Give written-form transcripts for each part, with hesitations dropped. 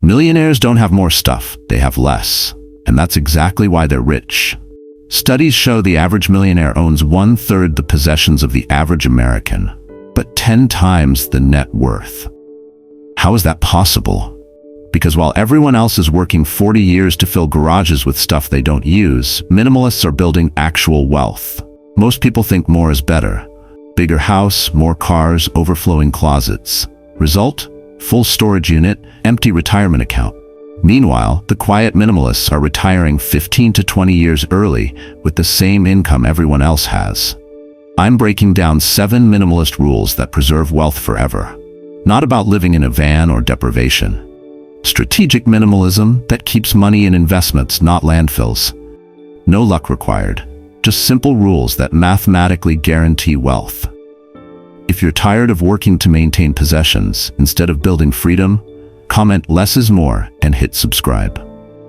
Millionaires don't have more stuff, they have less. And that's exactly why they're rich. Studies show the average millionaire owns 1/3 the possessions of the average American, but 10 times the net worth. How is that possible? Because while everyone else is working 40 years to fill garages with stuff they don't use, minimalists are building actual wealth. Most people think more is better. Bigger house, more cars, overflowing closets. Result? Full storage unit, empty retirement account. Meanwhile, the quiet minimalists are retiring 15 to 20 years early with the same income everyone else has. I'm breaking down 7 minimalist rules that preserve wealth forever. Not about living in a van or deprivation. Strategic minimalism that keeps money in investments, not landfills. No luck required. Just simple rules that mathematically guarantee wealth. If you're tired of working to maintain possessions instead of building freedom, comment "less is more" and hit subscribe.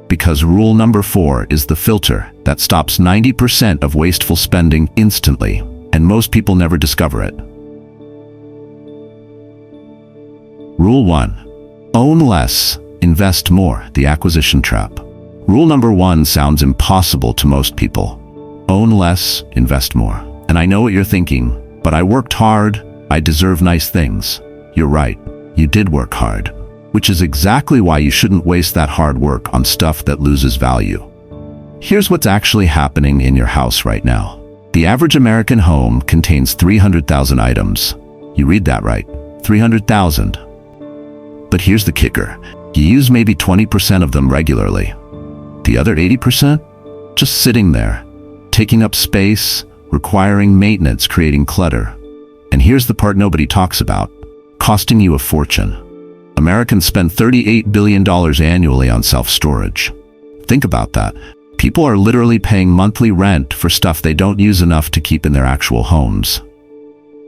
Because rule number 4 is the filter that stops 90% of wasteful spending instantly, and most people never discover it. Rule 1. Own less, invest more, the acquisition trap. Rule number 1 sounds impossible to most people. Own less, invest more. And I know what you're thinking, but I worked hard, I deserve nice things. You're right, you did work hard. Which is exactly why you shouldn't waste that hard work on stuff that loses value. Here's what's actually happening in your house right now. The average American home contains 300,000 items. You read that right, 300,000. But here's the kicker. You use maybe 20% of them regularly. The other 80%? Just sitting there, taking up space, requiring maintenance, creating clutter. And here's the part nobody talks about, costing you a fortune. Americans spend $38 billion annually on self-storage. Think about that. People are literally paying monthly rent for stuff they don't use enough to keep in their actual homes,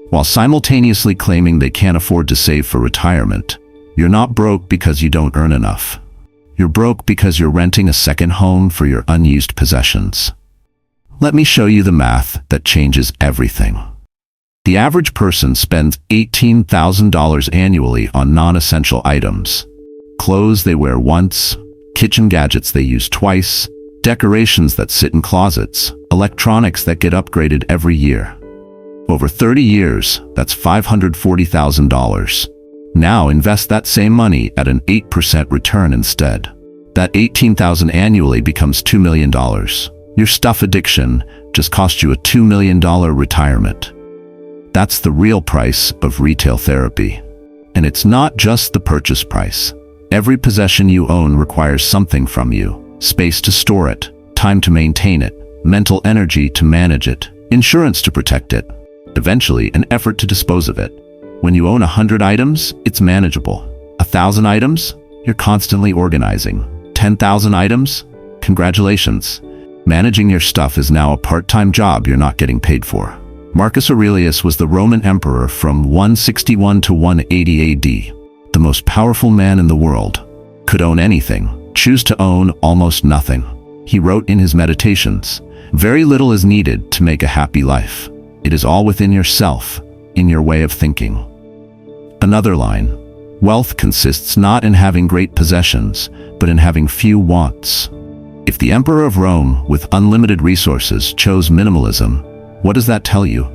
while simultaneously claiming they can't afford to save for retirement. You're not broke because you don't earn enough. You're broke because you're renting a second home for your unused possessions. Let me show you the math that changes everything. The average person spends $18,000 annually on non-essential items. Clothes they wear once, kitchen gadgets they use twice, decorations that sit in closets, electronics that get upgraded every year. Over 30 years, that's $540,000. Now invest that same money at an 8% return instead. That $18,000 annually becomes $2 million. Your stuff addiction just cost you a $2 million retirement. That's the real price of retail therapy. And it's not just the purchase price. Every possession you own requires something from you. Space to store it, time to maintain it, mental energy to manage it, insurance to protect it, eventually an effort to dispose of it. When you own 100 items, it's manageable. 1,000 items, you're constantly organizing. 10,000 items, congratulations. Managing your stuff is now a part-time job you're not getting paid for. Marcus Aurelius was the Roman emperor from 161 to 180 AD. The most powerful man in the world. Could own anything, choose to own almost nothing. He wrote in his Meditations, "Very little is needed to make a happy life. It is all within yourself, in your way of thinking." Another line, "Wealth consists not in having great possessions, but in having few wants." If the Emperor of Rome, with unlimited resources, chose minimalism, what does that tell you?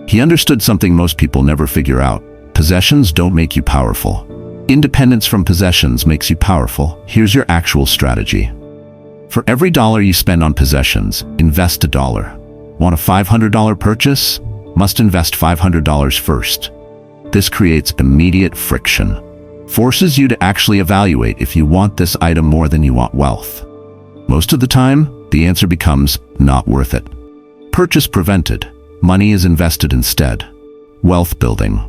He understood something most people never figure out. Possessions don't make you powerful. Independence from possessions makes you powerful. Here's your actual strategy. For every dollar you spend on possessions, invest $1. Want a $500 purchase? Must invest $500 first. This creates immediate friction. Forces you to actually evaluate if you want this item more than you want wealth. Most of the time, the answer becomes not worth it. Purchase prevented. Money is invested instead. Wealth building.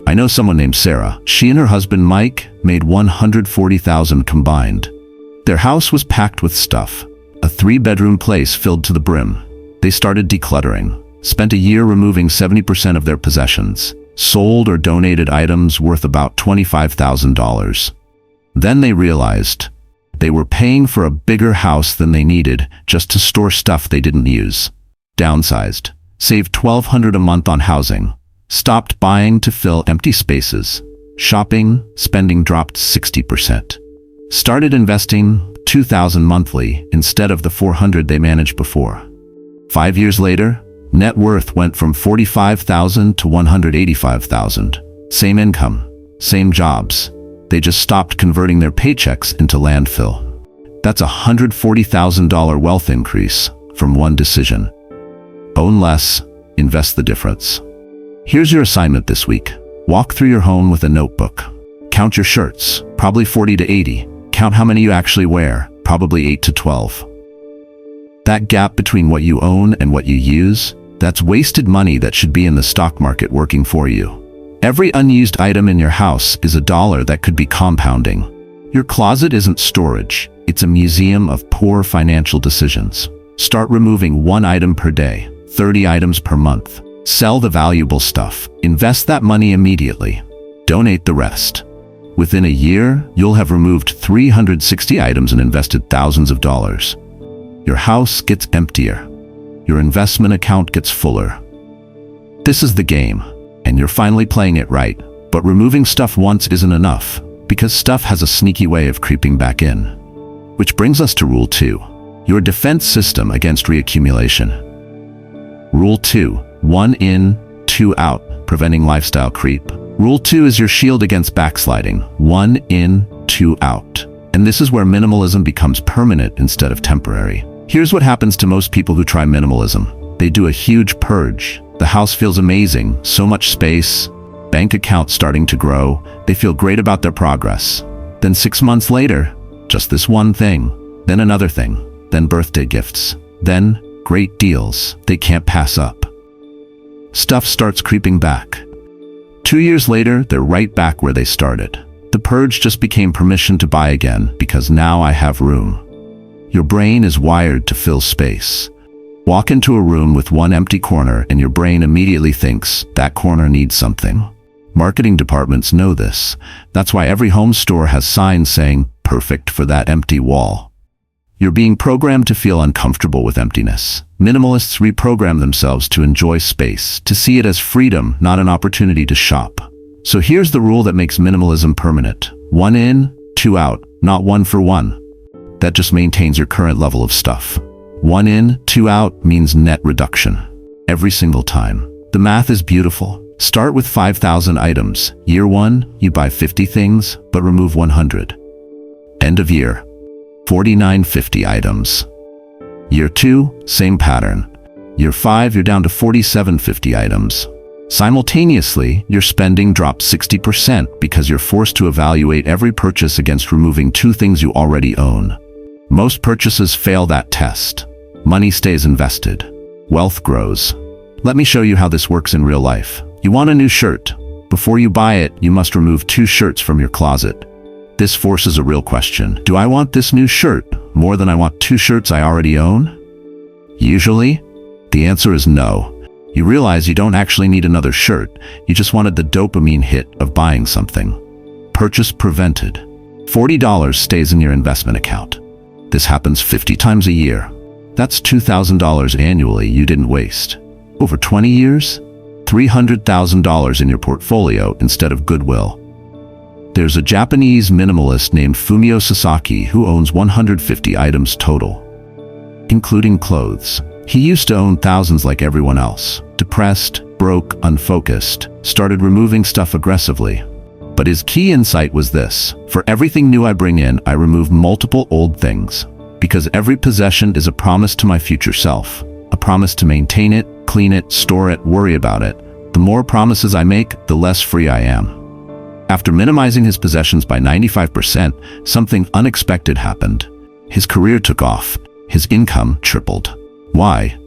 I know someone named Sarah. She and her husband Mike made $140,000 combined. Their house was packed with stuff. A 3-bedroom place filled to the brim. They started decluttering. Spent a year removing 70% of their possessions. Sold or donated items worth about $25,000. Then they realized they were paying for a bigger house than they needed just to store stuff they didn't use. Downsized, saved $1,200 a month on housing, stopped buying to fill empty spaces. Shopping, spending dropped 60%. Started investing $2,000 monthly instead of the $400 they managed before. 5 years later, net worth went from $45,000 to $185,000. Same income, same jobs. They just stopped converting their paychecks into landfill. That's a $140,000 wealth increase from one decision. Own less, invest the difference. Here's your assignment this week. Walk through your home with a notebook. Count your shirts, probably 40 to 80. Count how many you actually wear, probably 8 to 12. That gap between what you own and what you use, that's wasted money that should be in the stock market working for you. Every unused item in your house is $1 that could be compounding. Your closet isn't storage, it's a museum of poor financial decisions. Start removing 1 item per day, 30 items per month. Sell the valuable stuff. Invest that money immediately. Donate the rest. Within a year, you'll have removed 360 items and invested thousands of dollars. Your house gets emptier. Your investment account gets fuller. This is the game, and you're finally playing it right. But removing stuff once isn't enough, because stuff has a sneaky way of creeping back in. Which brings us to Rule 2, your defense system against reaccumulation. Rule 2, 1 in, 2 out, preventing lifestyle creep. Rule 2 is your shield against backsliding. 1 in, 2 out. And this is where minimalism becomes permanent instead of temporary. Here's what happens to most people who try minimalism. They do a huge purge. The house feels amazing, so much space, bank accounts starting to grow. They feel great about their progress. Then 6 months later, just this one thing, then another thing, then birthday gifts, then great deals they can't pass up. Stuff starts creeping back. 2 years later, they're right back where they started. The purge just became permission to buy again because now I have room. Your brain is wired to fill space. Walk into a room with one empty corner and your brain immediately thinks that corner needs something. Marketing departments know this. That's why every home store has signs saying, "Perfect for that empty wall." You're being programmed to feel uncomfortable with emptiness. Minimalists reprogram themselves to enjoy space, to see it as freedom, not an opportunity to shop. So here's the rule that makes minimalism permanent. 1 in, 2 out, not 1 for 1. That just maintains your current level of stuff. 1 in, 2 out means net reduction. Every single time. The math is beautiful. Start with 5,000 items. Year 1, you buy 50 things, but remove 100. End of year, 4950 items. Year 2, same pattern. Year 5, you're down to 4750 items. Simultaneously, your spending drops 60% because you're forced to evaluate every purchase against removing 2 things you already own. Most purchases fail that test. Money stays invested. Wealth grows. Let me show you how this works in real life. You want a new shirt. Before you buy it, you must remove 2 shirts from your closet. This forces a real question. Do I want this new shirt more than I want 2 shirts I already own? Usually, the answer is no. You realize you don't actually need another shirt. You just wanted the dopamine hit of buying something. Purchase prevented. $40 stays in your investment account. This happens 50 times a year. That's $2,000 annually you didn't waste. Over 20 years? $300,000 in your portfolio instead of goodwill. There's a Japanese minimalist named Fumio Sasaki who owns 150 items total, including clothes. He used to own thousands like everyone else. Depressed, broke, unfocused, started removing stuff aggressively. But his key insight was this: for everything new I bring in, I remove multiple old things. Because every possession is a promise to my future self. A promise to maintain it, clean it, store it, worry about it. The more promises I make, the less free I am. After minimizing his possessions by 95%, something unexpected happened. His career took off. His income tripled. Why?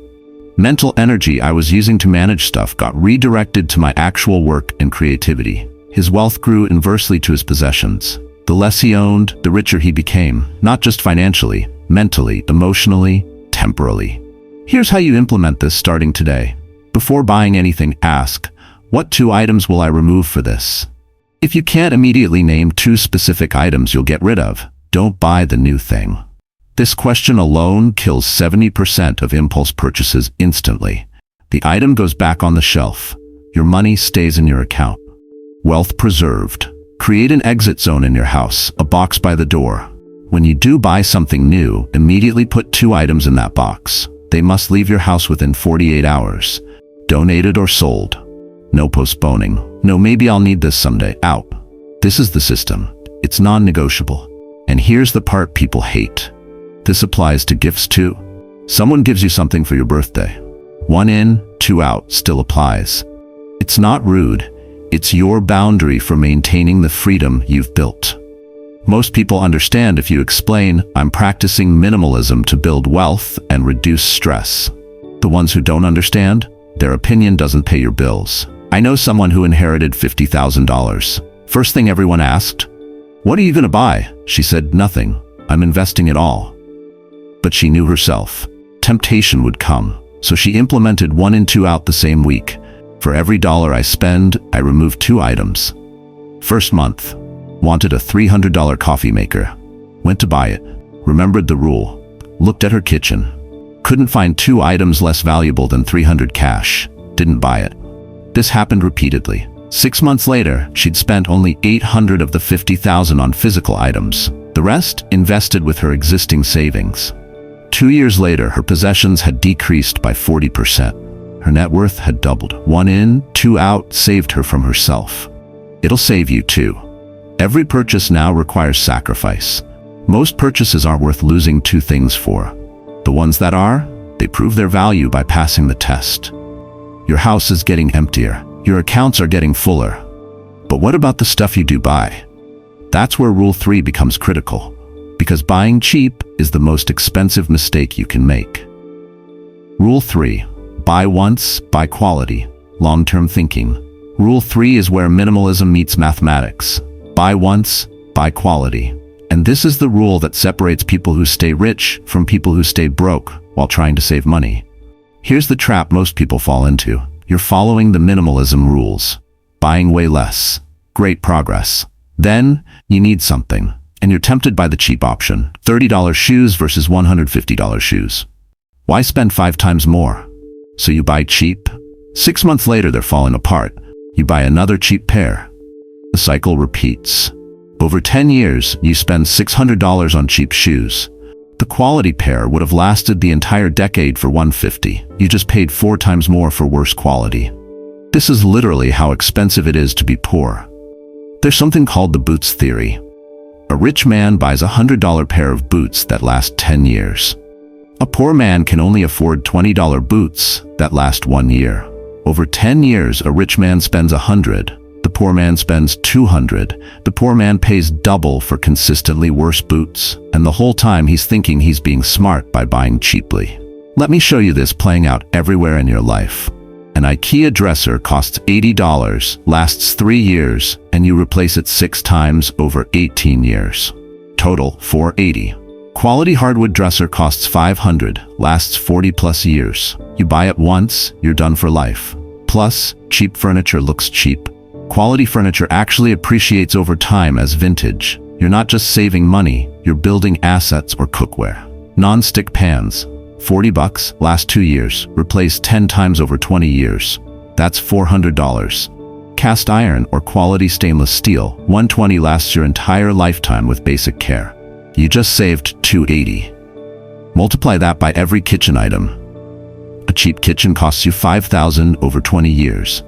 Mental energy I was using to manage stuff got redirected to my actual work and creativity. His wealth grew inversely to his possessions. The less he owned, the richer he became, not just financially, mentally, emotionally, temporally. Here's how you implement this starting today. Before buying anything, ask, what 2 items will I remove for this? If you can't immediately name 2 specific items you'll get rid of, don't buy the new thing. This question alone kills 70% of impulse purchases instantly. The item goes back on the shelf. Your money stays in your account. Wealth preserved. Create an exit zone in your house, a box by the door. When you do buy something new, immediately put 2 items in that box. They must leave your house within 48 hours. Donated or sold. No postponing. No, maybe I'll need this someday. Out. This is the system. It's non-negotiable. And here's the part people hate. This applies to gifts too. Someone gives you something for your birthday. 1 in, 2 out still applies. It's not rude. It's your boundary for maintaining the freedom you've built. Most people understand if you explain, I'm practicing minimalism to build wealth and reduce stress. The ones who don't understand, their opinion doesn't pay your bills. I know someone who inherited $50,000. First thing everyone asked, "What are you going to buy?" She said, "Nothing. I'm investing it all." But she knew herself. Temptation would come, so she implemented 1 in 2 out the same week. For every dollar I spend, I remove 2 items. First month, wanted a $300 coffee maker. Went to buy it. Remembered the rule. Looked at her kitchen. Couldn't find 2 items less valuable than $300 cash. Didn't buy it. This happened repeatedly. 6 months later, she'd spent only $800 of the $50,000 on physical items. The rest invested with her existing savings. 2 years later, her possessions had decreased by 40%. Her net worth had doubled. 1 in, 2 out saved her from herself. It'll save you too. Every purchase now requires sacrifice. Most purchases aren't worth losing 2 things for. The ones that are, they prove their value by passing the test. Your house is getting emptier. Your accounts are getting fuller. But what about the stuff you do buy? That's where Rule 3 becomes critical. Because buying cheap is the most expensive mistake you can make. Rule 3. Buy once, buy quality. Long-term thinking. Rule 3 is where minimalism meets mathematics. Buy once, buy quality. And this is the rule that separates people who stay rich from people who stay broke while trying to save money. Here's the trap most people fall into. You're following the minimalism rules. Buying way less. Great progress. Then, you need something, and you're tempted by the cheap option. $30 shoes versus $150 shoes. Why spend 5 times more? So you buy cheap. 6 months later, they're falling apart. You buy another cheap pair. The cycle repeats. Over 10 years, you spend $600 on cheap shoes. The quality pair would have lasted the entire decade for $150. You just paid 4 times more for worse quality. This is literally how expensive it is to be poor. There's something called the boots theory. A rich man buys a $100 pair of boots that last 10 years. A poor man can only afford $20 boots that last 1 year. Over 10 years, a rich man spends $100. The poor man spends $200. The poor man pays double for consistently worse boots, and the whole time he's thinking he's being smart by buying cheaply. Let me show you this playing out everywhere in your life. An IKEA dresser costs $80, lasts 3 years, and you replace it 6 times over 18 years. Total, $480. Quality hardwood dresser costs $500, lasts 40 plus years. You buy it once, you're done for life. Plus, cheap furniture looks cheap. Quality furniture actually appreciates over time as vintage. You're not just saving money, you're building assets or cookware. Non-stick pans, $40, last 2 years, replaced 10 times over 20 years. That's $400. Cast iron or quality stainless steel, $120, lasts your entire lifetime with basic care. You just saved $280. Multiply that by every kitchen item. A cheap kitchen costs you $5,000 over 20 years.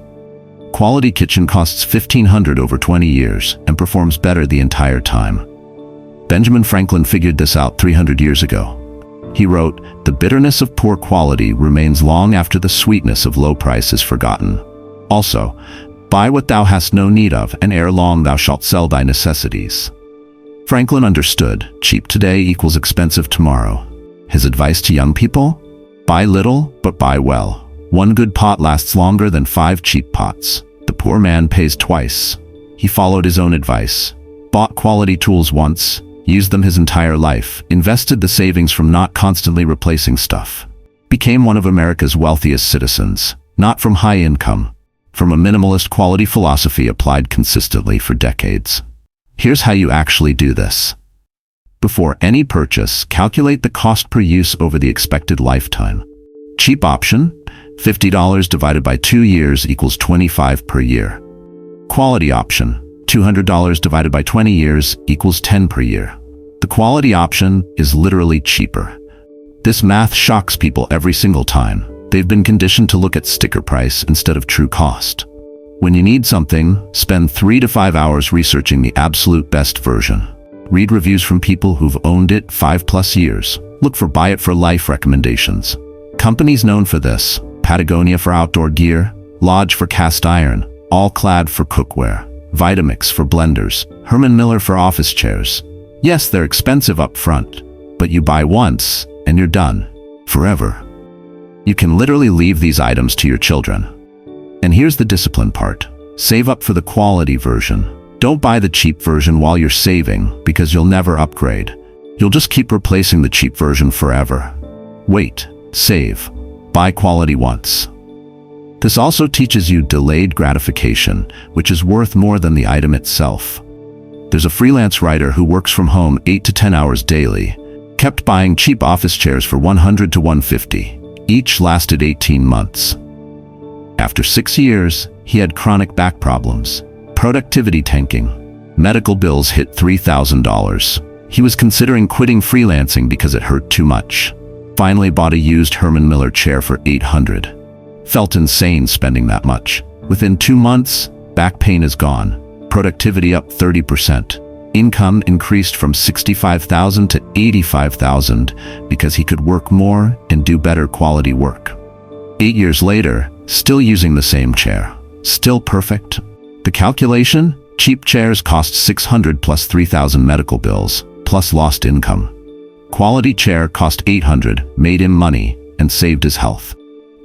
Quality kitchen costs $1,500 over 20 years and performs better the entire time. Benjamin Franklin figured this out 300 years ago. He wrote, "The bitterness of poor quality remains long after the sweetness of low price is forgotten." Also, buy what thou hast no need of, and ere long thou shalt sell thy necessities. Franklin understood, cheap today equals expensive tomorrow. His advice to young people? Buy little, but buy well. 1 good pot lasts longer than 5 cheap pots. The poor man pays twice. He followed his own advice. Bought quality tools once, used them his entire life, invested the savings from not constantly replacing stuff. Became one of America's wealthiest citizens, not from high income, from a minimalist quality philosophy applied consistently for decades. Here's how you actually do this. Before any purchase, calculate the cost per use over the expected lifetime. Cheap option, $50 divided by 2 years equals $25 per year. Quality option, $200 divided by 20 years equals $10 per year. The quality option is literally cheaper. This math shocks people every single time. They've been conditioned to look at sticker price instead of true cost. When you need something, spend 3 to 5 hours researching the absolute best version. Read reviews from people who've owned it 5+ years. Look for buy it for life recommendations. Companies known for this: Patagonia for outdoor gear, Lodge for cast iron, All-Clad for cookware, Vitamix for blenders, Herman Miller for office chairs. Yes, they're expensive up front, but you buy once and you're done. Forever. You can literally leave these items to your children. And here's the discipline part. Save up for the quality version. Don't buy the cheap version while you're saving, because you'll never upgrade. You'll just keep replacing the cheap version forever. Wait, save, buy quality once. This also teaches you delayed gratification, which is worth more than the item itself. There's a freelance writer who works from home 8 to 10 hours daily, kept buying cheap office chairs for $100 to $150. Each lasted 18 months. After 6 years, he had chronic back problems, productivity tanking, medical bills hit $3,000. He was considering quitting freelancing because it hurt too much. Finally bought a used Herman Miller chair for $800. Felt insane spending that much. Within 2 months, back pain is gone. Productivity up 30%. Income increased from $65,000 to $85,000 because he could work more and do better quality work. 8 years later, still using the same chair. Still perfect. The calculation? Cheap chairs cost $600 plus $3,000 medical bills, plus lost income. Quality chair cost $800, made him money, and saved his health.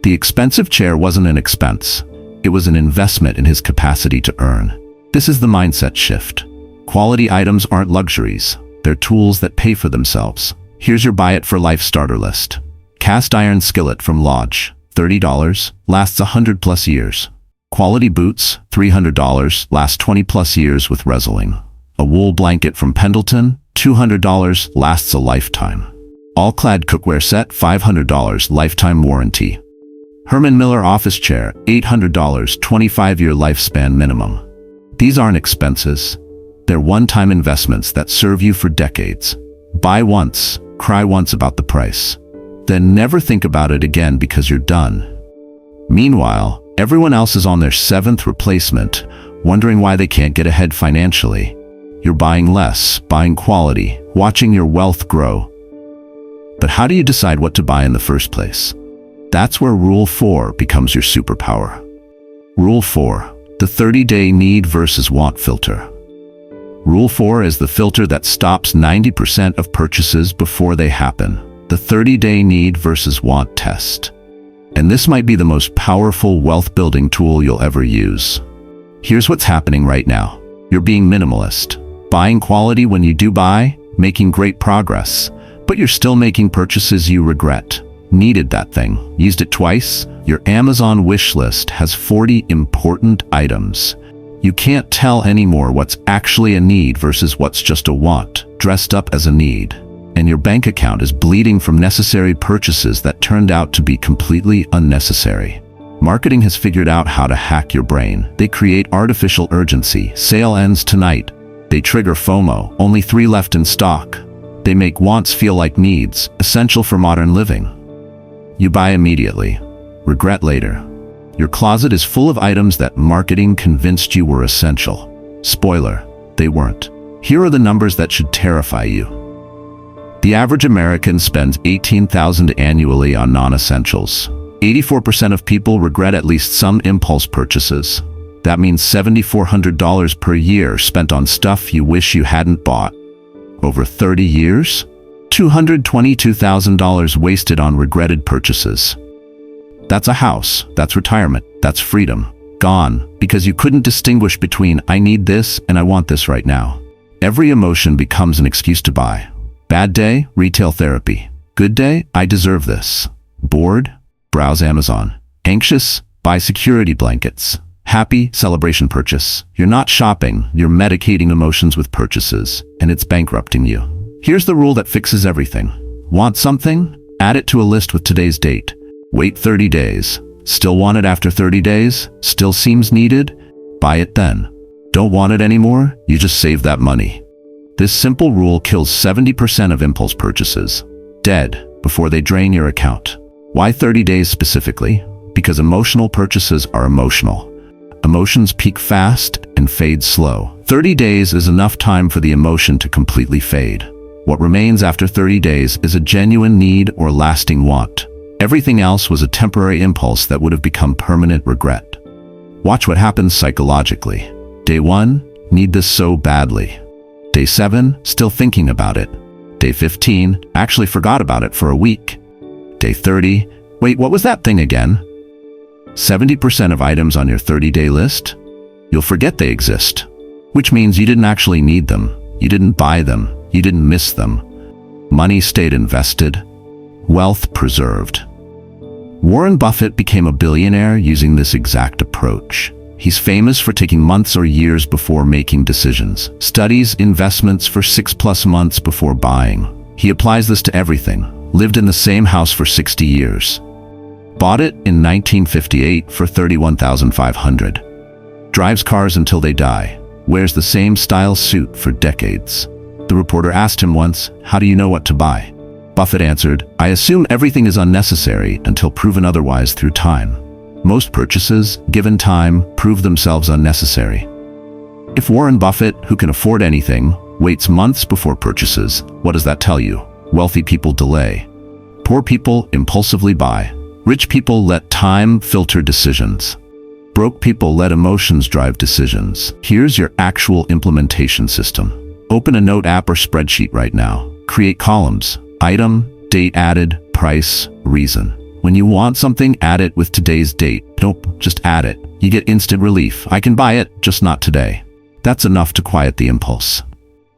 The expensive chair wasn't an expense. It was an investment in his capacity to earn. This is the mindset shift. Quality items aren't luxuries. They're tools that pay for themselves. Here's your buy it for life starter list. Cast iron skillet from Lodge, $30, lasts 100+ years. Quality boots, $300, last 20+ years with Resolling. A wool blanket from Pendleton, $200, lasts a lifetime. All-Clad cookware set, $500, lifetime warranty. Herman Miller office chair, $800, 25-year lifespan minimum. These aren't expenses. They're one-time investments that serve you for decades. Buy once, cry once about the price. Then never think about it again because you're done. Meanwhile, everyone else is on their 7th replacement, wondering why they can't get ahead financially. You're buying less, buying quality, watching your wealth grow. But how do you decide what to buy in the first place? That's where Rule 4 becomes your superpower. Rule 4, the 30-day need versus want filter. Rule 4 is the filter that stops 90% of purchases before they happen. The 30-day need versus want test. And this might be the most powerful wealth-building tool you'll ever use. Here's what's happening right now. You're being minimalist. Buying quality when you do buy, making great progress, but you're still making purchases you regret. Needed that thing, used it twice. Your Amazon wish list has 40 important items. You can't tell anymore what's actually a need versus what's just a want, dressed up as a need. And your bank account is bleeding from necessary purchases that turned out to be completely unnecessary. Marketing has figured out how to hack your brain. They create artificial urgency. Sale ends tonight. They trigger FOMO. Only 3 left in stock. They make wants feel like needs, essential for modern living. You buy immediately. Regret later. Your closet is full of items that marketing convinced you were essential. Spoiler, they weren't. Here are the numbers that should terrify you. The average American spends $18,000 annually on non-essentials. 84% of people regret at least some impulse purchases. That means $7,400 per year spent on stuff you wish you hadn't bought. Over 30 years? $222,000 wasted on regretted purchases. That's a house, that's retirement, that's freedom. Gone, because you couldn't distinguish between I need this and I want this right now. Every emotion becomes an excuse to buy. Bad day, retail therapy. Good day, I deserve this. Bored? Browse Amazon. Anxious? Buy security blankets. Happy? Celebration purchase. You're not shopping, you're medicating emotions with purchases, and it's bankrupting you. Here's the rule that fixes everything. Want something? Add it to a list with today's date. Wait 30 days. Still want it after 30 days? Still seems needed? Buy it then. Don't want it anymore? You just save that money. This simple rule kills 70% of impulse purchases, dead, before they drain your account. Why 30 days specifically? Because emotional purchases are emotional. Emotions peak fast and fade slow. 30 days is enough time for the emotion to completely fade. What remains after 30 days is a genuine need or lasting want. Everything else was a temporary impulse that would have become permanent regret. Watch what happens psychologically. Day 1, need this so badly. Day 7, still thinking about it. Day 15, actually forgot about it for a week. Day 30, wait, what was that thing again? 70% of items on your 30-day list, you'll forget they exist, which means you didn't actually need them, you didn't buy them, you didn't miss them. Money stayed invested, wealth preserved. Warren Buffett became a billionaire using this exact approach. He's famous for taking months or years before making decisions, studies investments for 6+ months before buying. He applies this to everything, lived in the same house for 60 years. Bought it in 1958 for $31,500. Drives cars until they die. Wears the same style suit for decades. The reporter asked him once, "How do you know what to buy?" Buffett answered, "I assume everything is unnecessary until proven otherwise through time." Most purchases, given time, prove themselves unnecessary. If Warren Buffett, who can afford anything, waits months before purchases, what does that tell you? Wealthy people delay. Poor people impulsively buy. Rich people let time filter decisions. Broke people let emotions drive decisions. Here's your actual implementation system. Open a note app or spreadsheet right now. Create columns. Item, date added, price, reason. When you want something, add it with today's date. Nope, just add it. You get instant relief. I can buy it, just not today. That's enough to quiet the impulse.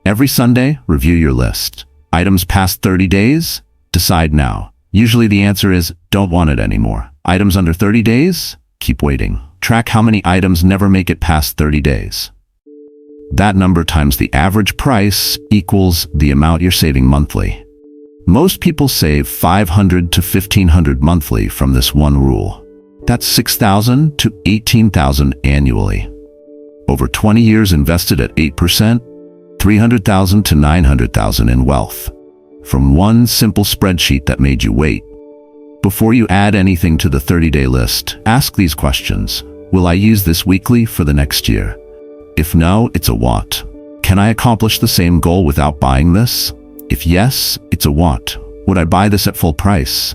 Every Sunday, review your list. Items past 30 days? Decide now. Usually the answer is, don't want it anymore. Items under 30 days? Keep waiting. Track how many items never make it past 30 days. That number times the average price equals the amount you're saving monthly. Most people save $500 to $1,500 monthly from this one rule. That's $6,000 to $18,000 annually. Over 20 years invested at 8%, $300,000 to $900,000 in wealth. From one simple spreadsheet that made you wait. Before you add anything to the 30-day list, ask these questions. Will I use this weekly for the next year? If no, it's a want. Can I accomplish the same goal without buying this? If yes, it's a want. Would I buy this at full price?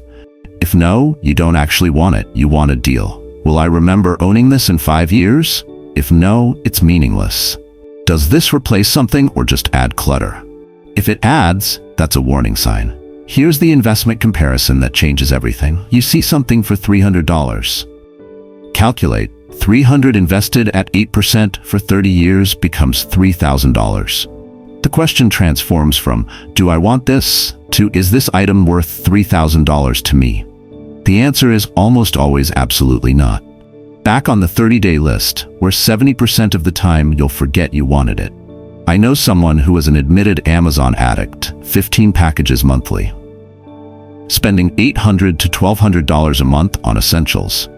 If no, you don't actually want it, you want a deal. Will I remember owning this in 5 years? If no, it's meaningless. Does this replace something or just add clutter? If it adds, that's a warning sign. Here's the investment comparison that changes everything. You see something for $300. Calculate. $300 invested at 8% for 30 years becomes $3,000. The question transforms from, do I want this, to is this item worth $3,000 to me? The answer is almost always absolutely not. Back on the 30-day list, where 70% of the time you'll forget you wanted it. I know someone who is an admitted Amazon addict, 15 packages monthly. Spending $800 to $1,200 a month on essentials.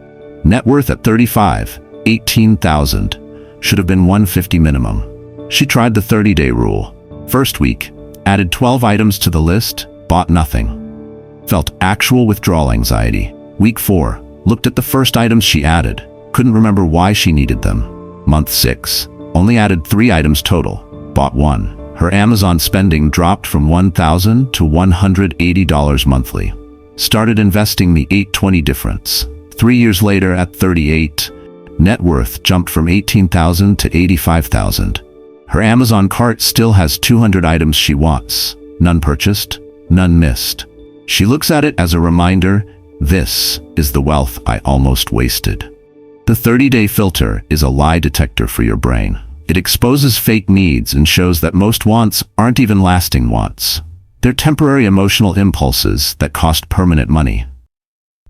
Net worth at 35, $18,000, should have been $150 minimum. She tried the 30-day rule. First week, added 12 items to the list, bought nothing. Felt actual withdrawal anxiety. Week 4, looked at the first items she added, couldn't remember why she needed them. Month 6, only added 3 items total. Bought 1. Her Amazon spending dropped from $1,000 to $180 monthly. Started investing the 8/20 difference. 3 years later at 38, net worth jumped from $18,000 to $85,000. Her Amazon cart still has 200 items she wants. None purchased, none missed. She looks at it as a reminder, this is the wealth I almost wasted. The 30-day filter is a lie detector for your brain. It exposes fake needs and shows that most wants aren't even lasting wants. They're temporary emotional impulses that cost permanent money.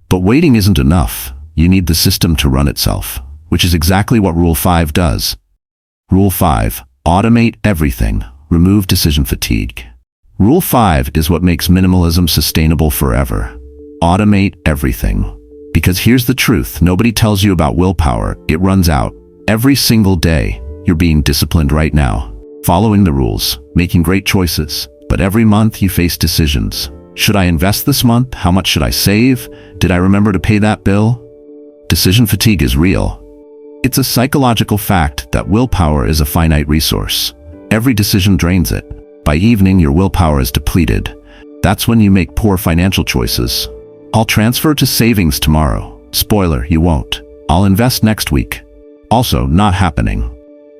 But waiting isn't enough. You need the system to run itself, which is exactly what Rule 5 does. Rule 5. Automate everything. Remove decision fatigue. Rule 5 is what makes minimalism sustainable forever. Automate everything. Because here's the truth, nobody tells you about willpower. It runs out every single day. You're being disciplined right now. following the rules, making great choices. But every month you face decisions. Should I invest this month? How much should I save? Did I remember to pay that bill? Decision fatigue is real. It's a psychological fact that willpower is a finite resource. Every decision drains it. By evening, your willpower is depleted. That's when you make poor financial choices. I'll transfer to savings tomorrow. Spoiler, you won't. I'll invest next week. Also, not happening.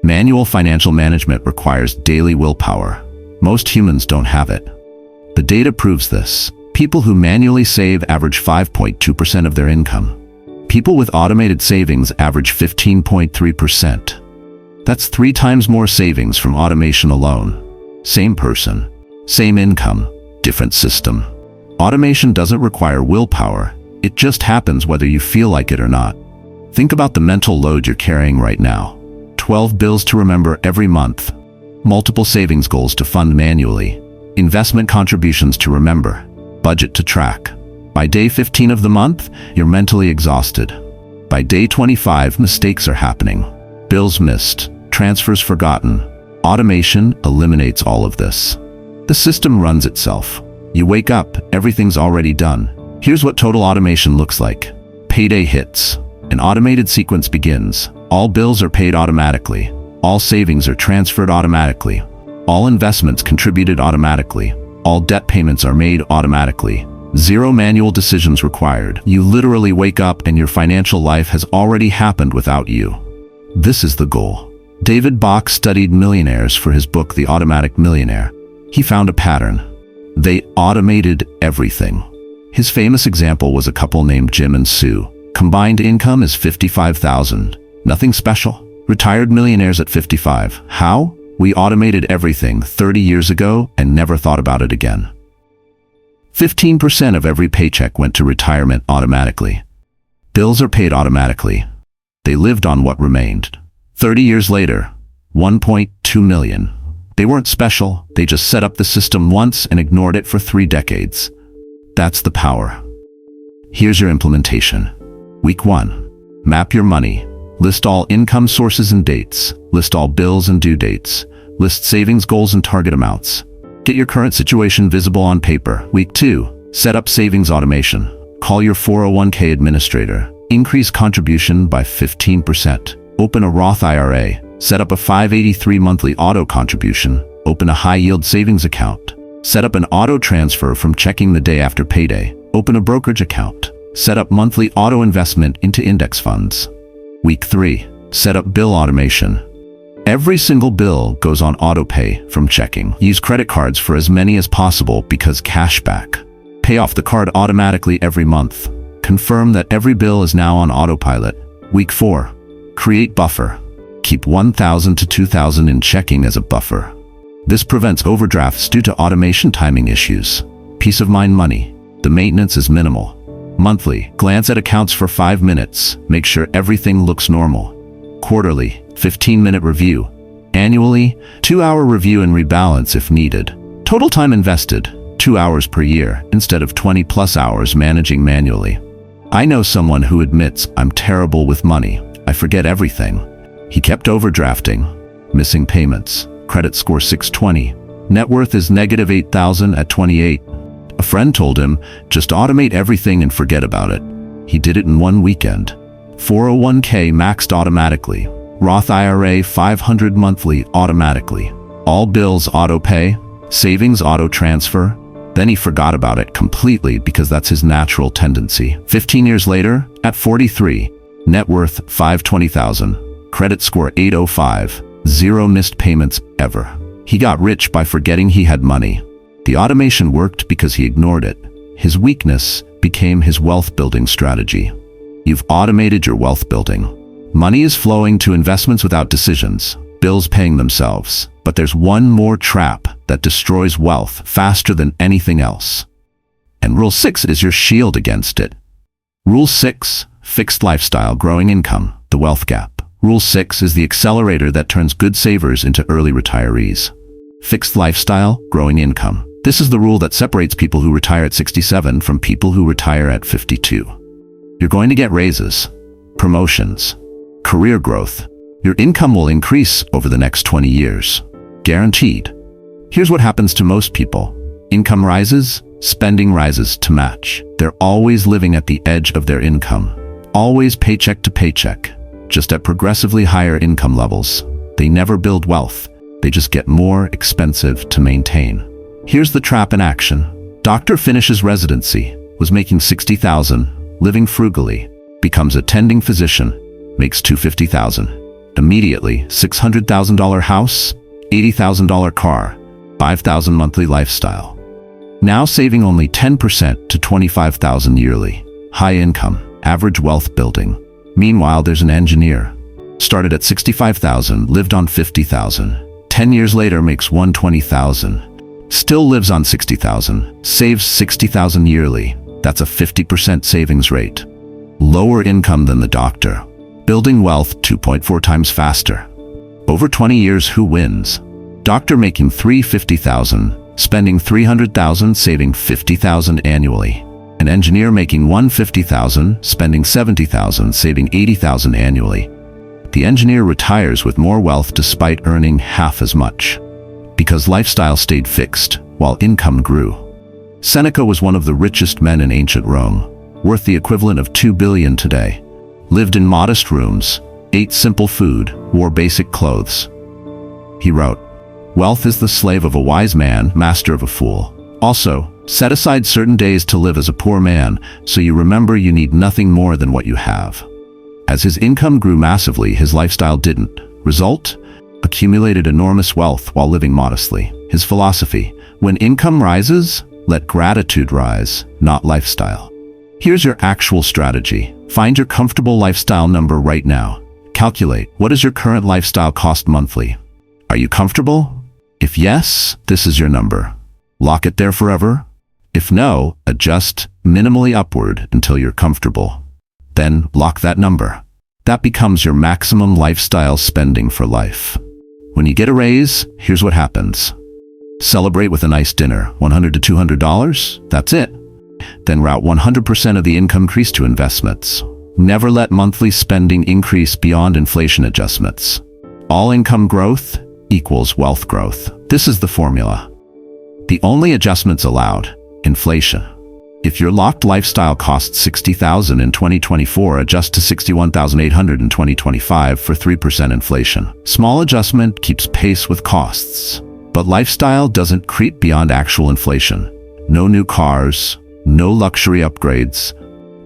Manual financial management requires daily willpower. Most humans don't have it. The data proves this. People who manually save average 5.2% of their income. People with automated savings average 15.3%. That's 3 times more savings from automation alone. Same person, same income, different system. Automation doesn't require willpower. It just happens whether you feel like it or not. Think about the mental load you're carrying right now. 12 bills to remember every month. Multiple savings goals to fund manually. Investment contributions to remember. Budget to track. By day 15 of the month, you're mentally exhausted. By day 25, mistakes are happening. Bills missed. Transfers forgotten. Automation eliminates all of this. The system runs itself. You wake up, everything's already done. Here's what total automation looks like. Payday hits. An automated sequence begins. All bills are paid automatically. All savings are transferred automatically. All investments contributed automatically. All debt payments are made automatically. 0 manual decisions required. You literally wake up and your financial life has already happened without you. This is the goal. David Bach studied millionaires for his book, The Automatic Millionaire. He found a pattern. They automated everything. His famous example was a couple named Jim and Sue. Combined income is $55,000. Nothing special. Retired millionaires at 55. How? We automated everything 30 years ago and never thought about it again. 15% of every paycheck went to retirement automatically. Bills are paid automatically. They lived on what remained. 30 years later, 1.2 million. They weren't special, they just set up the system once and ignored it for 3 decades. That's the power. Here's your implementation. Week 1. Map your money. List all income sources and dates. List all bills and due dates. List savings goals and target amounts. Get your current situation visible on paper. Week 2. Set up savings automation. Call your 401k administrator. Increase contribution by 15%. Open a Roth IRA. Set up a 583 monthly auto contribution. Open a high-yield savings account. Set up an auto transfer from checking the day after payday. Open a brokerage account. Set up monthly auto investment into index funds. Week 3. Set up bill automation. Every single bill goes on auto pay from checking. Use credit cards for as many as possible because cash back. Pay off the card automatically every month. Confirm that every bill is now on autopilot. Week 4. Create buffer. Keep $1,000 to $2,000 in checking as a buffer. This prevents overdrafts due to automation timing issues. Peace of mind money. The maintenance is minimal. Monthly, glance at accounts for 5 minutes. Make sure everything looks normal. Quarterly, 15-minute review. Annually, 2-hour review and rebalance if needed. Total time invested, 2 hours per year instead of 20+ hours managing manually. I know someone who admits, I'm terrible with money. I forget everything. He kept overdrafting, missing payments, credit score 620. Net worth is negative 8,000 at 28. A friend told him, just automate everything and forget about it. He did it in 1 weekend. 401k maxed automatically. Roth IRA 500 monthly automatically. All bills auto pay, savings auto transfer. Then he forgot about it completely because that's his natural tendency. 15 years later, at 43, net worth 520,000, credit score 805, 0 missed payments ever. He got rich by forgetting he had money. The automation worked because he ignored it. His weakness became his wealth building strategy. You've automated your wealth building. Money is flowing to investments without decisions, bills paying themselves. But there's one more trap that destroys wealth faster than anything else. And Rule 6 is your shield against it. Rule 6, fixed lifestyle, growing income, the wealth gap. Rule 6 is the accelerator that turns good savers into early retirees. Fixed lifestyle, growing income. This is the rule that separates people who retire at 67 from people who retire at 52. You're going to get raises, promotions, career growth. Your income will increase over the next 20 years. Guaranteed. Here's what happens to most people. Income rises, spending rises to match. They're always living at the edge of their income. Always paycheck to paycheck, just at progressively higher income levels. They never build wealth. They just get more expensive to maintain. Here's the trap in action. Doctor finishes residency, was making $60,000, living frugally, becomes attending physician, makes $250,000. Immediately, $600,000 house, $80,000 car, $5,000 monthly lifestyle. Now saving only 10% to $25,000 yearly. High income, average wealth building. Meanwhile, there's an engineer. Started at $65,000, lived on $50,000. 10 years later makes $120,000. Still lives on $60,000, saves $60,000 yearly. That's a 50% savings rate. Lower income than the doctor. Building wealth 2.4 times faster. Over 20 years, who wins? Doctor making $350,000, spending $300,000, saving $50,000 annually. An engineer making $150,000, spending $70,000, saving $80,000 annually. The engineer retires with more wealth despite earning half as much, because lifestyle stayed fixed while income grew. Seneca was one of the richest men in ancient Rome, worth the equivalent of $2 billion today. Lived in modest rooms, ate simple food, wore basic clothes. He wrote, "Wealth is the slave of a wise man, master of a fool. Also, set aside certain days to live as a poor man, so you remember you need nothing more than what you have." As his income grew massively, his lifestyle didn't. Result? Accumulated enormous wealth while living modestly. His philosophy: when income rises, let gratitude rise, not lifestyle. Here's your actual strategy. Find your comfortable lifestyle number right now. Calculate, what does your current lifestyle cost monthly? Are you comfortable? If yes, this is your number. Lock it there forever. If no, adjust minimally upward until you're comfortable. Then lock that number. That becomes your maximum lifestyle spending for life. When you get a raise, here's what happens. Celebrate with a nice dinner, $100 to $200, that's it. Then route 100% of the income increase to investments. Never let monthly spending increase beyond inflation adjustments. All income growth equals wealth growth. This is the formula. The only adjustments allowed: inflation. If your locked lifestyle costs $60,000 in 2024, adjust to $61,800 in 2025 for 3% inflation. Small adjustment keeps pace with costs. But lifestyle doesn't creep beyond actual inflation. No new cars, no luxury upgrades,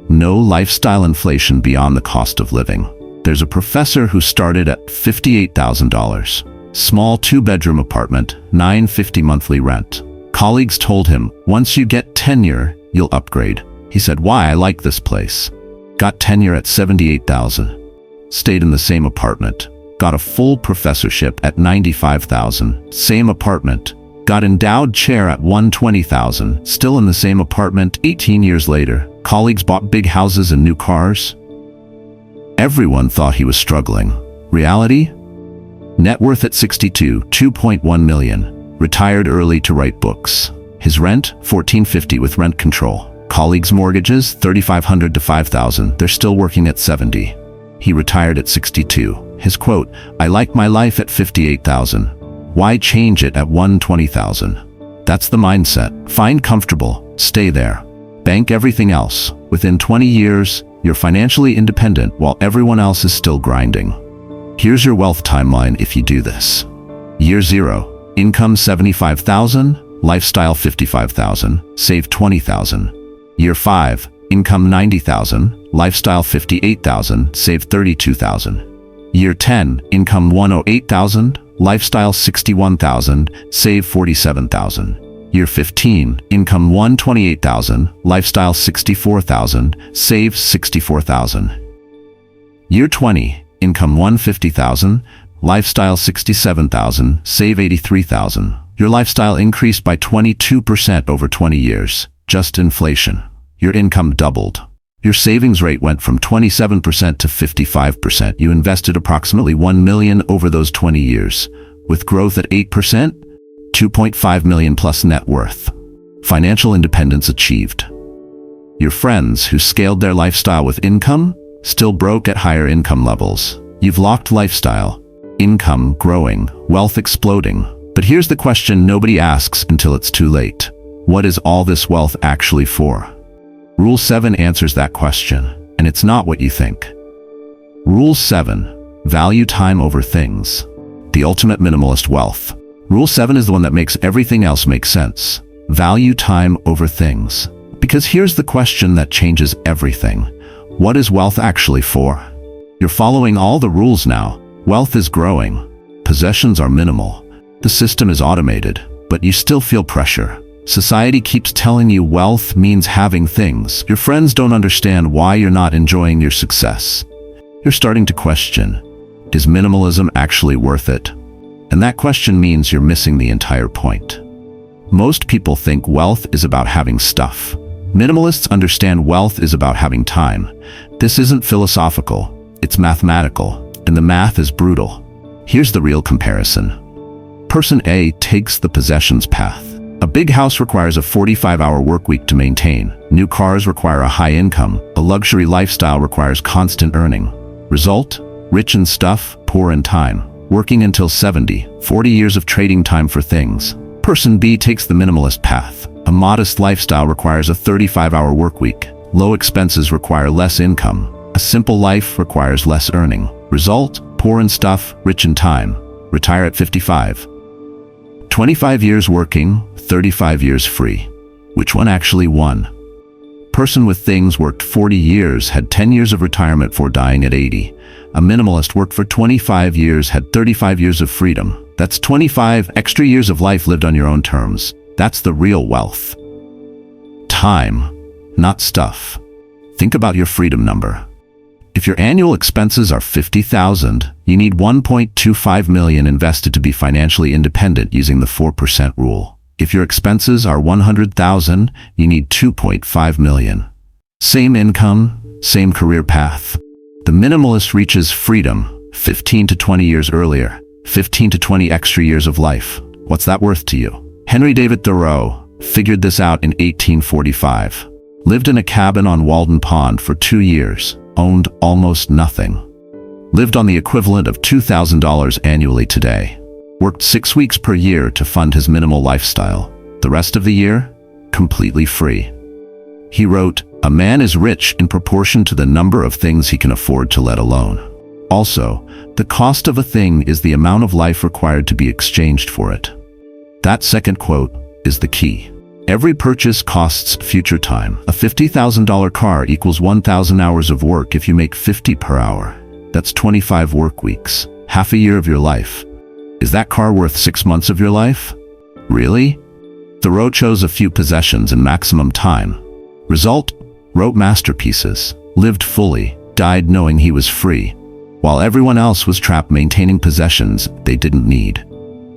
no lifestyle inflation beyond the cost of living. There's a professor who started at $58,000. Small 2-bedroom apartment, $950 monthly rent. Colleagues told him, once you get tenure, you'll upgrade. He said, why? I like this place. Got tenure at $78,000. Stayed in the same apartment. Got a full professorship at $95,000. Same apartment. Got endowed chair at $120,000. Still in the same apartment 18 years later. Colleagues bought big houses and new cars. Everyone thought he was struggling. Reality? Net worth at 62, $2.1 million. Retired early to write books. His rent, $1,450 with rent control. Colleagues' mortgages, $3,500 to $5,000. They're still working at 70. He retired at 62. His quote, I like my life at 58,000. Why change it at 120,000? That's the mindset. Find comfortable, stay there. Bank everything else. Within 20 years, you're financially independent while everyone else is still grinding. Here's your wealth timeline if you do this. Year 0, income $75,000. Lifestyle $55,000, save $20,000. Year 5, income $90,000, lifestyle $58,000, save $32,000. Year 10, income $108,000, lifestyle $61,000, save $47,000. Year 15, income $128,000, lifestyle $64,000, save $64,000. Year 20, income $150,000, lifestyle $67,000, save $83,000. Your lifestyle increased by 22% over 20 years, just inflation. Your income doubled. Your savings rate went from 27% to 55%. You invested approximately $1 million over those 20 years. With growth at 8%, $2.5 million plus net worth. Financial independence achieved. Your friends who scaled their lifestyle with income, still broke at higher income levels. You've locked lifestyle, income growing, wealth exploding. But here's the question nobody asks until it's too late. What is all this wealth actually for? Rule 7 answers that question, and it's not what you think. Rule 7. Value time over things. The ultimate minimalist wealth. Rule 7 is the one that makes everything else make sense. Value time over things. Because here's the question that changes everything. What is wealth actually for? You're following all the rules now. Wealth is growing. Possessions are minimal. The system is automated, but you still feel pressure. Society keeps telling you wealth means having things. Your friends don't understand why you're not enjoying your success. You're starting to question, is minimalism actually worth it? And that question means you're missing the entire point. Most people think wealth is about having stuff. Minimalists understand wealth is about having time. This isn't philosophical, it's mathematical, and the math is brutal. Here's the real comparison. Person A takes the possessions path. A big house requires a 45-hour work week to maintain. New cars require a high income. A luxury lifestyle requires constant earning. Result? Rich in stuff, poor in time. Working until 70, 40 years of trading time for things. Person B takes the minimalist path. A modest lifestyle requires a 35-hour work week. Low expenses require less income. A simple life requires less earning. Result? Poor in stuff, rich in time. Retire at 55. 25 years working, 35 years free. Which one actually won? Person with things worked 40 years, had 10 years of retirement before dying at 80. A minimalist worked for 25 years, had 35 years of freedom. That's 25 extra years of life lived on your own terms. That's the real wealth. Time, not stuff. Think about your freedom number. If your annual expenses are $50,000, you need $1.25 million invested to be financially independent using the 4% rule. If your expenses are $100,000, you need $2.5 million. Same income, same career path. The minimalist reaches freedom 15 to 20 years earlier, 15 to 20 extra years of life. What's that worth to you? Henry David Thoreau figured this out in 1845. Lived in a cabin on Walden Pond for 2 years. Owned almost nothing. Lived on the equivalent of $2,000 annually today. Worked 6 weeks per year to fund his minimal lifestyle. The rest of the year, completely free. He wrote, "A man is rich in proportion to the number of things he can afford to let alone. Also, the cost of a thing is the amount of life required to be exchanged for it." That second quote is the key. Every purchase costs future time. A $50,000 car equals 1,000 hours of work if you make 50 per hour. That's 25 work weeks, half a year of your life. Is that car worth 6 months of your life? Really? Thoreau chose a few possessions and maximum time. Result? Wrote masterpieces, lived fully, died knowing he was free, while everyone else was trapped maintaining possessions they didn't need.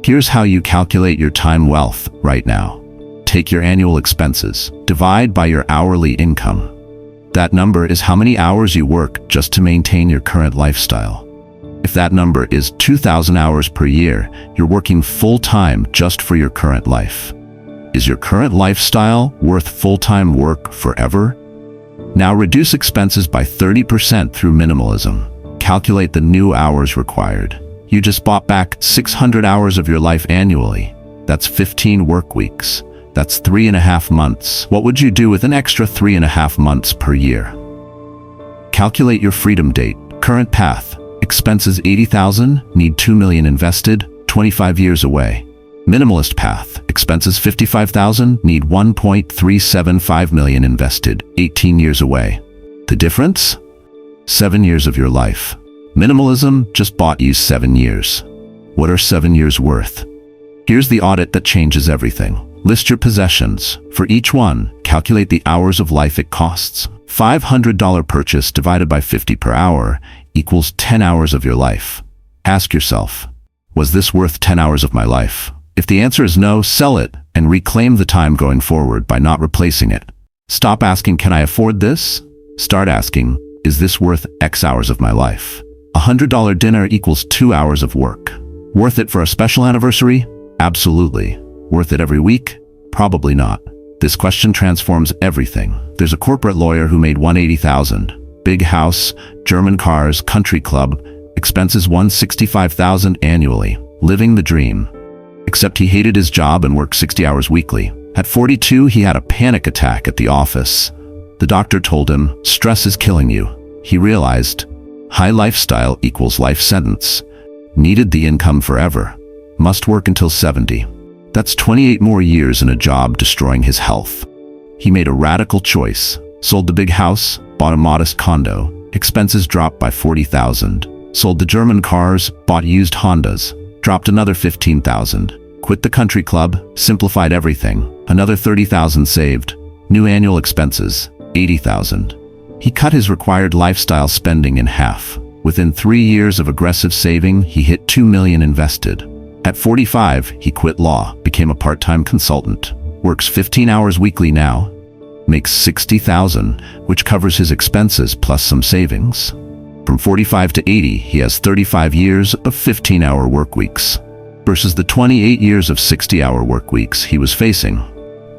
Here's how you calculate your time wealth right now. Take your annual expenses, divide by your hourly income. That number is how many hours you work just to maintain your current lifestyle. If that number is 2,000 hours per year, you're working full-time just for your current life. Is your current lifestyle worth full-time work forever? Now reduce expenses by 30% through minimalism. Calculate the new hours required. You just bought back 600 hours of your life annually. That's 15 work weeks. That's 3.5 months. What would you do with an extra 3.5 months per year? Calculate your freedom date. Current path. Expenses $80,000, need $2 million invested, 25 years away. Minimalist path. Expenses $55,000, need $1.375 million invested, 18 years away. The difference? 7 years of your life. Minimalism just bought you 7 years. What are 7 years worth? Here's the audit that changes everything. List your possessions. For each one, calculate the hours of life it costs. $500 purchase divided by 50 per hour equals 10 hours of your life. Ask yourself, was this worth 10 hours of my life? If the answer is no, sell it and reclaim the time going forward by not replacing it. Stop asking, can I afford this? Start asking, is this worth X hours of my life? A $100 dinner equals 2 hours of work. Worth it for a special anniversary? Absolutely. Worth it every week? Probably not. This question transforms everything. There's a corporate lawyer who made $180,000. Big house, German cars, country club, expenses $165,000 annually. Living the dream. Except he hated his job and worked 60 hours weekly. At 42, he had a panic attack at the office. The doctor told him, "Stress is killing you." He realized, high lifestyle equals life sentence. Needed the income forever. Must work until 70. That's 28 more years in a job destroying his health. He made a radical choice. Sold the big house, bought a modest condo. Expenses dropped by $40,000. Sold the German cars, bought used Hondas. Dropped another $15,000. Quit the country club, simplified everything. Another $30,000 saved. New annual expenses, $80,000. He cut his required lifestyle spending in half. Within 3 years of aggressive saving, he hit $2 million invested. At 45, he quit law, became a part-time consultant. Works 15 hours weekly now. Makes $60,000, which covers his expenses plus some savings. From 45 to 80, he has 35 years of 15-hour work weeks versus the 28 years of 60-hour work weeks he was facing.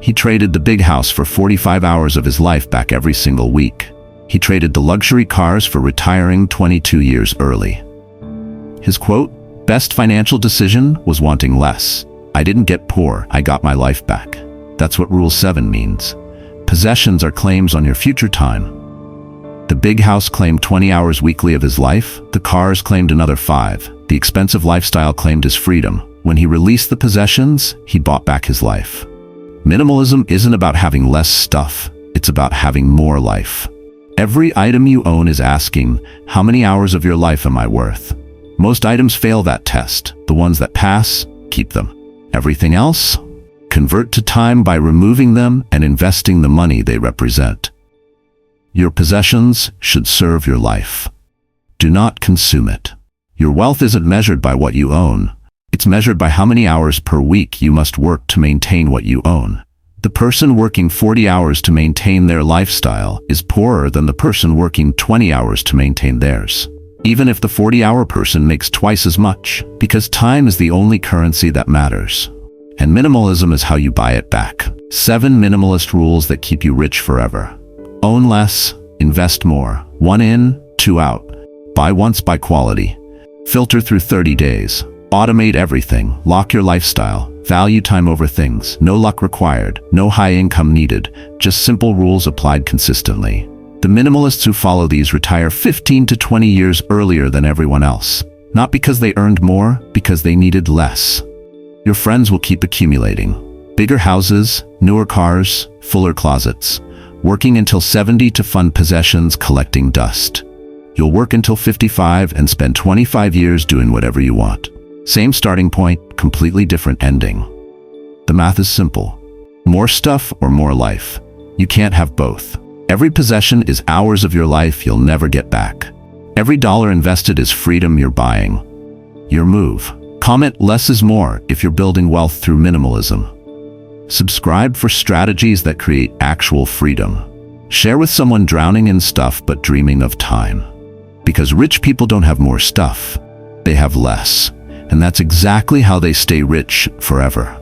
He traded the big house for 45 hours of his life back every single week. He traded the luxury cars for retiring 22 years early. His quote, "Best financial decision was wanting less. I didn't get poor, I got my life back." That's what Rule 7 means. Possessions are claims on your future time. The big house claimed 20 hours weekly of his life. The cars claimed another 5. The expensive lifestyle claimed his freedom. When he released the possessions, he bought back his life. Minimalism isn't about having less stuff. It's about having more life. Every item you own is asking, how many hours of your life am I worth? Most items fail that test. The ones that pass, keep them. Everything else? Convert to time by removing them and investing the money they represent. Your possessions should serve your life. Do not consume it. Your wealth isn't measured by what you own. It's measured by how many hours per week you must work to maintain what you own. The person working 40 hours to maintain their lifestyle is poorer than the person working 20 hours to maintain theirs. Even if the 40-hour person makes twice as much, because time is the only currency that matters. And minimalism is how you buy it back. 7 minimalist rules that keep you rich forever. Own less, invest more. 1 in, 2 out. Buy once, buy quality. Filter through 30 days. Automate everything. Lock your lifestyle. Value time over things. No luck required. No high income needed. Just simple rules applied consistently. The minimalists who follow these retire 15 to 20 years earlier than everyone else. Not because they earned more, because they needed less. Your friends will keep accumulating. Bigger houses, newer cars, fuller closets. Working until 70 to fund possessions, collecting dust. You'll work until 55 and spend 25 years doing whatever you want. Same starting point, completely different ending. The math is simple. More stuff or more life. You can't have both. Every possession is hours of your life you'll never get back. Every dollar invested is freedom you're buying. Your move. Comment less is more if you're building wealth through minimalism. Subscribe for strategies that create actual freedom. Share with someone drowning in stuff but dreaming of time. Because rich people don't have more stuff, they have less. And that's exactly how they stay rich forever.